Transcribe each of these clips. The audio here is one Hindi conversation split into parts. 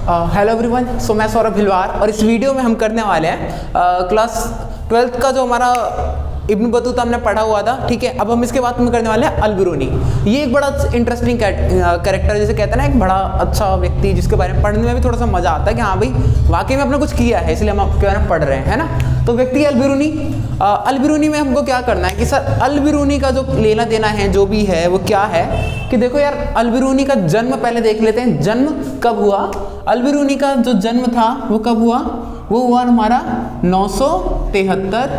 हेलो एवरीवन, सो मैं सौरभ भिलवार और इस वीडियो में हम करने वाले हैं क्लास 12th का जो हमारा इब्न बतूता हमने पढ़ा हुआ था। ठीक है, अब हम इसके बाद में करने वाले हैं अल-बिरूनी। ये एक बड़ा इंटरेस्टिंग कैरेक्टर है, जिसे कहते हैं ना एक बड़ा अच्छा व्यक्ति जिसके बारे में पढ़ने में भी थोड़ा सा मजा आता है कि हाँ भाई वाकई में अपने कुछ किया है, इसलिए हम आपके बारे में पढ़ रहे हैं, है ना। तो व्यक्ति अल-बिरूनी, अल-बिरूनी में हमको क्या करना है कि सर अल-बिरूनी का जो लेना देना है जो भी है वो क्या है कि देखो यार, अल-बिरूनी का जन्म पहले देख लेते हैं। जन्म कब हुआ? अल-बिरूनी का जो जन्म था वो कब हुआ? वो हुआ हमारा 973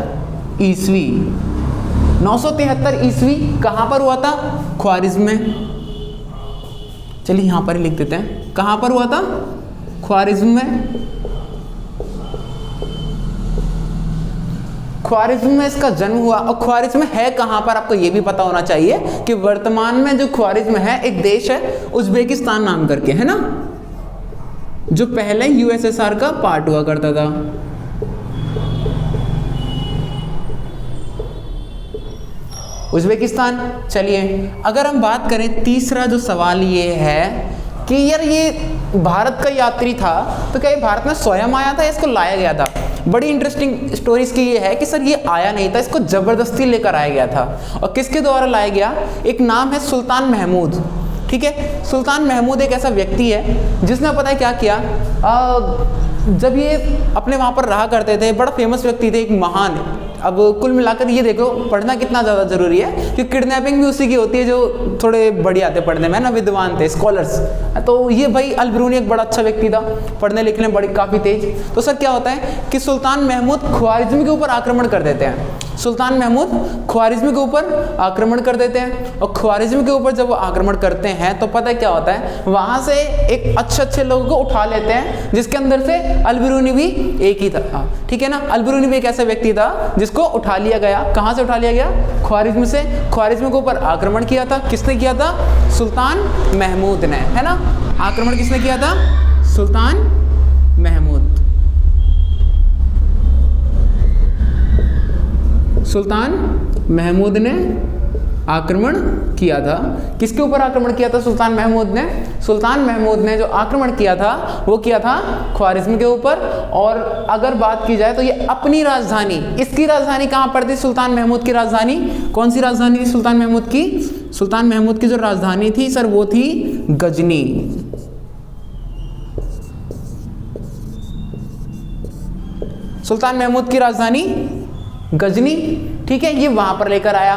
ईस्वी। 973 ईस्वी कहाँ पर हुआ था? ख्वारिज़्म में। चलिए यहाँ पर ही लिख देते हैं, कहाँ पर हुआ था? ख्वारिज़्म में। ख्वारिज़्म में इसका जन्म हुआ। और ख्वारिज़्म है कहाँ पर, आपको ये भी पता होना चाहिए कि वर्तमान में जो ख्वारिज़्म है एक देश है उज़्बेकिस्तान नाम करके, है ना, जो पहले यूएसएसआर का पार्ट हुआ करता था। उज़्बेकिस्तान। चलिए अगर हम बात करें, तीसरा जो सवाल ये है कि यार ये भारत का यात्री था, तो क्या ये भारत में स्वयं आया था या इसको लाया गया था? बड़ी इंटरेस्टिंग स्टोरी इसकी ये है कि सर ये आया नहीं था, इसको ज़बरदस्ती लेकर आया गया था। और किसके द्वारा लाया गया? एक नाम है सुल्तान महमूद। ठीक है, सुल्तान महमूद एक ऐसा व्यक्ति है जिसने पता है क्या किया, जब ये अपने वहाँ पर रहा करते थे, बड़ा फेमस व्यक्ति थे, एक महान। अब कुल मिलाकर ये देखो पढ़ना कितना ज़्यादा ज़रूरी है कि किडनैपिंग भी उसी की होती है जो थोड़े बढ़िया थे पढ़ने में ना, विद्वान थे, स्कॉलर्स। तो ये भाई अल-बिरूनी एक बड़ा अच्छा व्यक्ति था, पढ़ने लिखने में बड़ी काफ़ी तेज। तो सर क्या होता है कि सुल्तान महमूद ख्वारिज़्म के ऊपर आक्रमण कर देते हैं। सुल्तान महमूद ख्वारिज़्म के ऊपर आक्रमण कर देते हैं, और ख्वारिज़्म के ऊपर जब वो आक्रमण करते हैं तो पता है क्या होता है, वहाँ से एक अच्छे लोगों को उठा लेते हैं, जिसके अंदर से अल-बिरूनी भी एक ही था। ठीक है ना, अल-बिरूनी भी एक ऐसा व्यक्ति था जिसको उठा लिया गया। कहाँ से उठा लिया गया? ख्वारिज़्म से। ख्वारिज़्म के ऊपर आक्रमण किया था। किसने किया था? सुल्तान महमूद ने, है ना। आक्रमण किसने किया था? सुल्तान महमूद। सुल्तान महमूद ने आक्रमण किया था। किसके ऊपर आक्रमण किया था सुल्तान महमूद ने? सुल्तान महमूद ने जो आक्रमण किया था वो किया था ख्वारिज़्म के ऊपर। और अगर बात की जाए तो ये अपनी राजधानी, इसकी राजधानी कहाँ पर थी? सुल्तान महमूद की राजधानी कौन सी राजधानी थी सुल्तान महमूद की? सुल्तान महमूद की जो राजधानी थी सर वो थी गजनी। सुल्तान महमूद की राजधानी गजनी। ठीक है, ये वहां पर लेकर आया।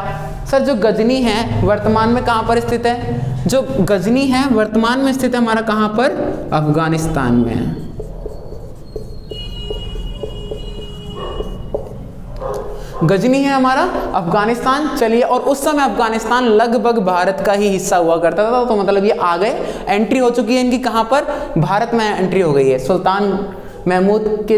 सर जो गजनी है वर्तमान में कहां पर स्थित है? जो गजनी है वर्तमान में स्थित है हमारा कहां पर? अफगानिस्तान में है। गजनी है हमारा अफगानिस्तान। चलिए, और उस समय अफगानिस्तान लगभग भारत का ही हिस्सा हुआ करता था, तो मतलब ये आ गए, एंट्री हो चुकी है इनकी कहां पर? भारत में एंट्री हो गई है सुल्तान महमूद के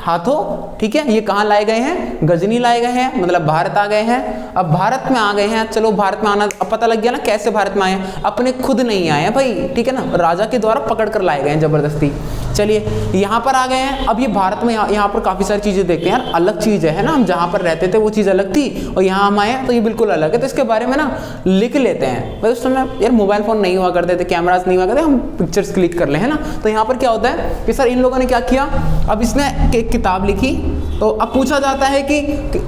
हाथों। ठीक है, ये कहाँ लाए गए हैं? गजनी लाए गए हैं, मतलब भारत आ गए हैं। अब भारत में आ गए हैं, चलो भारत में आना, अब पता लग गया ना कैसे भारत में आए हैं, अपने खुद नहीं आए हैं भाई, ठीक है ना, राजा के द्वारा पकड़ कर लाए गए हैं जबरदस्ती। चलिए यहाँ पर आ गए हैं। अब ये भारत में यहाँ पर काफ़ी सारी चीज़ें देखते हैं यार, अलग चीज़ है ना, हम जहाँ पर रहते थे वो चीज़ अलग थी और यहाँ हम आए हैं तो ये बिल्कुल अलग है। तो इसके बारे में ना लिख लेते हैं भाई। उस समय यार मोबाइल फ़ोन नहीं हुआ करते थे, कैमराज नहीं हुआ करते, हम पिक्चर्स क्लिक कर लें, है ना। तो यहाँ पर क्या होता है कि सर इन लोगों ने क्या किया, अब इसने एक किताब लिखी। तो अब पूछा जाता है कि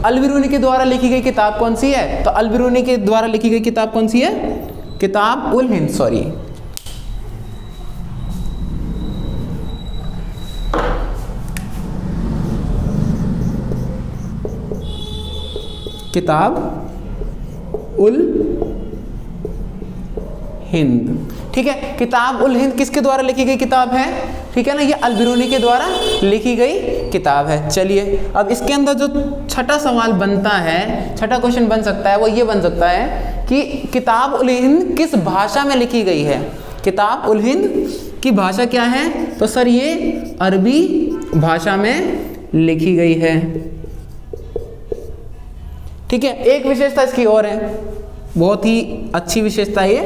अल-बिरूनी के द्वारा लिखी गई किताब कौन सी है? तो अल-बिरूनी के द्वारा लिखी गई किताब कौन सी है? किताब उल हिंद, सॉरी, किताब उल हिंद। ठीक है, किताब उल हिंद किसके द्वारा लिखी गई किताब है? ठीक है ना, ये अल-बिरूनी के द्वारा लिखी गई किताब है। चलिए अब इसके अंदर जो छठा सवाल बनता है, छठा क्वेश्चन बन सकता है, वो ये बन सकता है कि किताब उल हिंद किस भाषा में लिखी गई है? किताब उल हिंद की भाषा क्या है? तो सर ये अरबी भाषा में लिखी गई है। ठीक है, एक विशेषता इसकी और है, बहुत ही अच्छी विशेषता ये,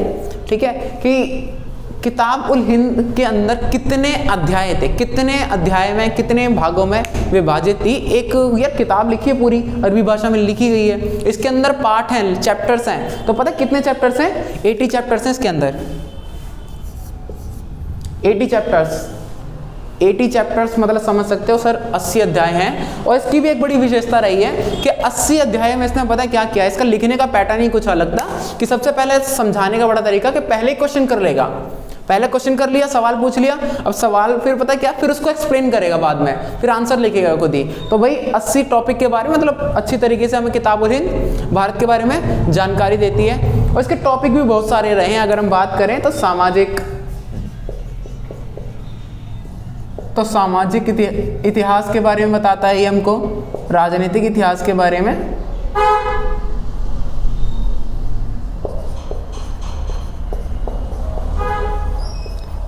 ठीक है, कि किताब उल हिंद के अंदर कितने अध्याय थे, कितने अध्याय में, कितने भागों में विभाजित थी। एक यार किताब लिखी है पूरी, अरबी भाषा में लिखी गई है, इसके अंदर पार्ट हैं, चैप्टर्स हैं। तो पता है कितने चैप्टर्स हैं? 80 चैप्टर्स हैं इसके अंदर, 80 चैप्टर्स। 80 चैप्टर्स मतलब समझ सकते हो सर 80 अध्याय हैं। और इसकी भी एक बड़ी विशेषता रही है कि 80 अध्याय में इसने पता क्या किया, इसका लिखने का पैटर्न ही कुछ अलग था कि सबसे पहले समझाने का बड़ा तरीका कि पहले क्वेश्चन कर लेगा, पहले क्वेश्चन कर लिया, सवाल पूछ लिया, अब सवाल फिर पता क्या, फिर उसको एक्सप्लेन करेगा बाद में, फिर आंसर लिखेगा खुद ही। तो भाई 80 टॉपिक के बारे में मतलब अच्छी तरीके से हमें किताब-उल-हिंद भारत के बारे में जानकारी देती है। और इसके टॉपिक भी बहुत सारे रहे हैं। अगर हम बात करें तो सामाजिक इतिहास के बारे में बताता है ये हमको, राजनीतिक इतिहास के बारे में,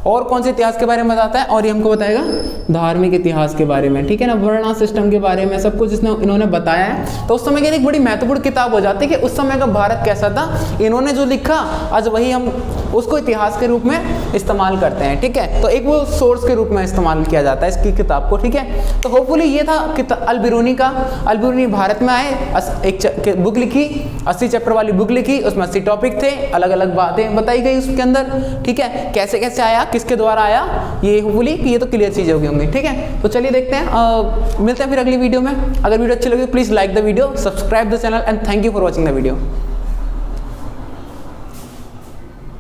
और कौन से इतिहास के बारे में बताता है, और ये हमको बताएगा धार्मिक इतिहास के बारे में, ठीक है ना, वर्णा सिस्टम के बारे में, सब कुछ इन्होंने बताया है। तो उस समय की एक बड़ी महत्वपूर्ण किताब हो जाती है कि उस समय का भारत कैसा था, इन्होंने जो लिखा आज वही हम उसको इतिहास के रूप में इस्तेमाल करते हैं, ठीक है। तो एक वो सोर्स के रूप में इस्तेमाल किया जाता है इसकी किताब को, ठीक है। तो होपफुली ये था अल-बिरूनी का। अल-बिरूनी भारत में आए, एक बुक लिखी, 80 चैप्टर वाली बुक लिखी, उसमें 80 टॉपिक थे, अलग अलग बातें बताई गई उसके अंदर, ठीक है। कैसे कैसे आया, किसके द्वारा आया, ये होपफुली कि ये तो क्लियर चीजें होंगी, ठीक है। तो चलिए देखते हैं, मिलते हैं फिर अगली वीडियो में। अगर वीडियो अच्छी लगी तो please like the video, subscribe the channel and thank you for watching the video.